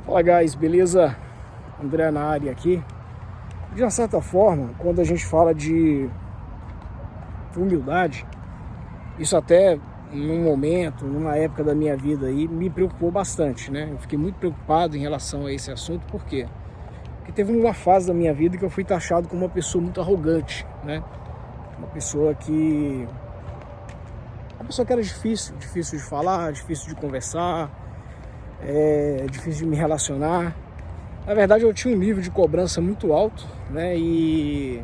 Fala, guys, beleza? André na área aqui. De uma certa forma, quando a gente fala de humildade, isso até num momento, numa época da minha vida aí, me preocupou bastante, né? Eu fiquei muito preocupado em relação a esse assunto, por quê? Porque teve uma fase da minha vida que eu fui taxado como uma pessoa muito arrogante, né? Uma pessoa que era difícil de falar, difícil de conversar, difícil de me relacionar. Na verdade, eu tinha um nível de cobrança muito alto, né? E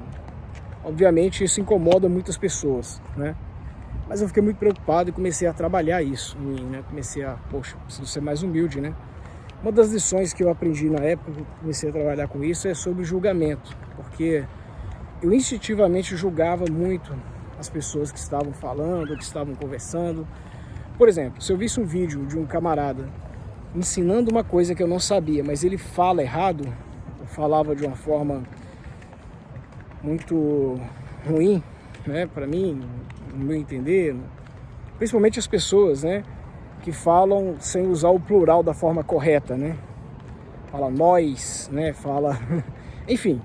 obviamente isso incomoda muitas pessoas, né? Mas eu fiquei muito preocupado e comecei a trabalhar isso em mim, né? Comecei a, preciso ser mais humilde, né? Uma das lições que eu aprendi na época que eu comecei a trabalhar com isso é sobre julgamento, porque eu instintivamente julgava muito as pessoas que estavam falando, que estavam conversando. Por exemplo, se eu visse um vídeo de um camarada ensinando uma coisa que eu não sabia, mas ele fala errado, ou falava de uma forma muito ruim, né, para mim, no meu entender, principalmente as pessoas, né, que falam sem usar o plural da forma correta, né, fala nós, né, fala, enfim,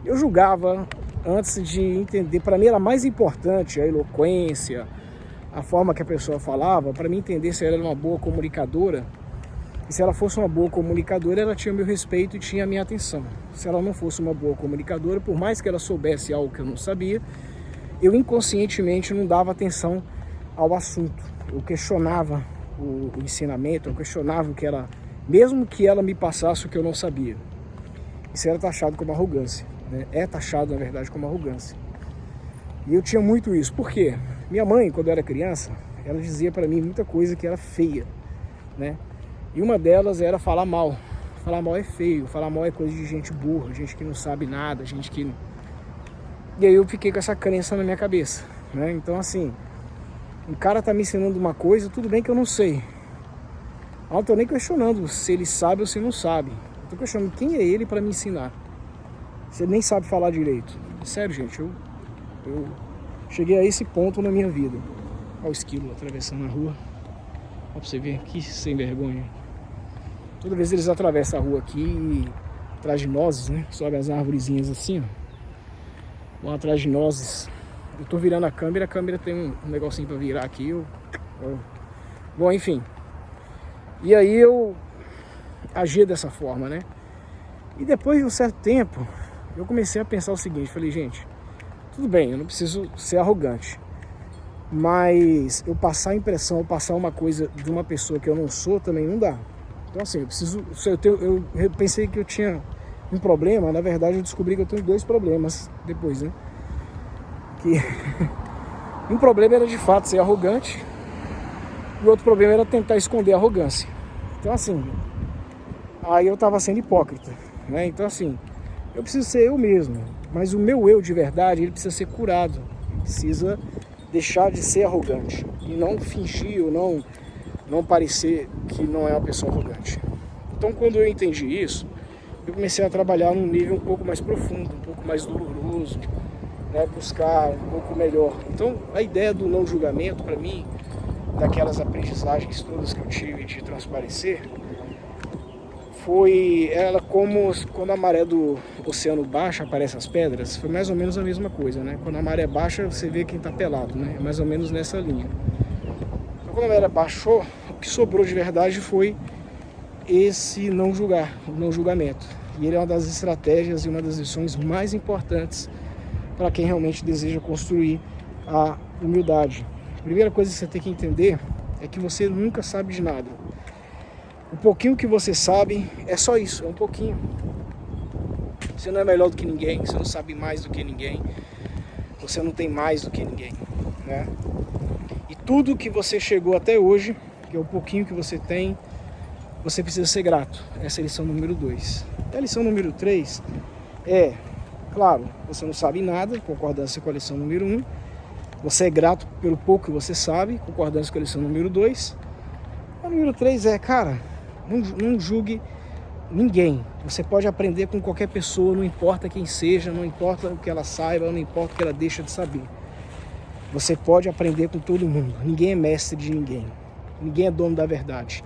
eu julgava antes de entender. Para mim era mais importante a eloquência, a forma que a pessoa falava, para mim entender se ela era uma boa comunicadora. E se ela fosse uma boa comunicadora, ela tinha meu respeito e tinha a minha atenção. Se ela não fosse uma boa comunicadora, por mais que ela soubesse algo que eu não sabia, eu inconscientemente não dava atenção ao assunto. Eu questionava o ensinamento, eu questionava o que ela, mesmo que ela me passasse o que eu não sabia. Isso era taxado como arrogância, né? É taxado, na verdade, como arrogância. E eu tinha muito isso. Por quê? Minha mãe, quando eu era criança, ela dizia para mim muita coisa que era feia, né? E uma delas era falar mal. Falar mal é feio, falar mal é coisa de gente burra, gente que não sabe nada, gente que... E aí eu fiquei com essa crença na minha cabeça, né? Então, assim, um cara tá me ensinando uma coisa, tudo bem que eu não sei. Eu não tô nem questionando se ele sabe ou se não sabe. Eu tô questionando quem é ele para me ensinar. Você nem sabe falar direito. Sério, gente, eu cheguei a esse ponto na minha vida. Olha o esquilo atravessando a rua. Olha pra você ver, que sem vergonha. Toda vez eles atravessam a rua aqui, atrás de nozes, né? Sobe as arvorezinhas assim, ó. Vão atrás de nozes. Eu tô virando a câmera tem um negocinho pra virar aqui. Bom, enfim. E aí eu agia dessa forma, né? E depois de um certo tempo, eu comecei a pensar o seguinte. Falei, gente, tudo bem, eu não preciso ser arrogante, mas eu passar a impressão, eu passar uma coisa de uma pessoa que eu não sou, também não dá. Então assim, eu pensei que eu tinha um problema. Na verdade eu descobri que eu tenho dois problemas depois, né? Que um problema era de fato ser arrogante, e o outro problema era tentar esconder a arrogância. Então assim, aí eu tava sendo hipócrita, né? Então assim, eu preciso ser eu mesmo, mas o meu eu de verdade, ele precisa ser curado, ele precisa deixar de ser arrogante e não fingir ou não parecer que não é uma pessoa arrogante. Então, quando eu entendi isso, eu comecei a trabalhar num nível um pouco mais profundo, um pouco mais doloroso, né, buscar um pouco melhor. Então, a ideia do não julgamento, para mim, daquelas aprendizagens todas que eu tive de transparecer, foi ela como quando a maré do oceano baixa, aparecem as pedras. Foi mais ou menos a mesma coisa, né? Quando a maré baixa, você vê quem tá pelado, né? É mais ou menos nessa linha. Então, quando a maré baixou, o que sobrou de verdade foi esse não julgar, o não julgamento. E ele é uma das estratégias e uma das lições mais importantes para quem realmente deseja construir a humildade. A primeira coisa que você tem que entender é que você nunca sabe de nada. O pouquinho que você sabe é só isso, é um pouquinho. Você não é melhor do que ninguém, você não sabe mais do que ninguém, você não tem mais do que ninguém, né? E tudo que você chegou até hoje, que é o pouquinho que você tem, você precisa ser grato. Essa é a lição número 2. E a lição número 3 é, claro, você não sabe nada, concordância com a lição número 1. Você é grato pelo pouco que você sabe, concordância com a lição número 2. A número 3 é, cara, não julgue ninguém. Você pode aprender com qualquer pessoa, não importa quem seja, não importa o que ela saiba, não importa o que ela deixa de saber. Você pode aprender com todo mundo. Ninguém é mestre de ninguém. Ninguém é dono da verdade.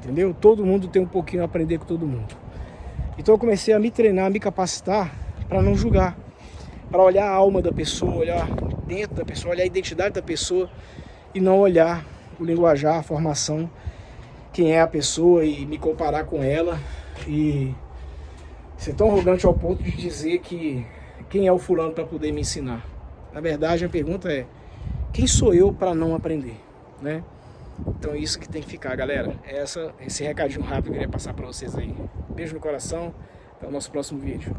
entendeu? Todo mundo tem um pouquinho a aprender com todo mundo. Então eu comecei a me treinar, a me capacitar para não julgar, para olhar a alma da pessoa, olhar dentro da pessoa, olhar a identidade da pessoa e não olhar o linguajar, a formação, quem é a pessoa e me comparar com ela e ser tão arrogante ao ponto de dizer que quem é o fulano para poder me ensinar. Na verdade, a pergunta é: quem sou eu para não aprender, né? Então é isso que tem que ficar, galera. Esse recadinho rápido que eu queria passar para vocês aí. Beijo no coração, até o nosso próximo vídeo.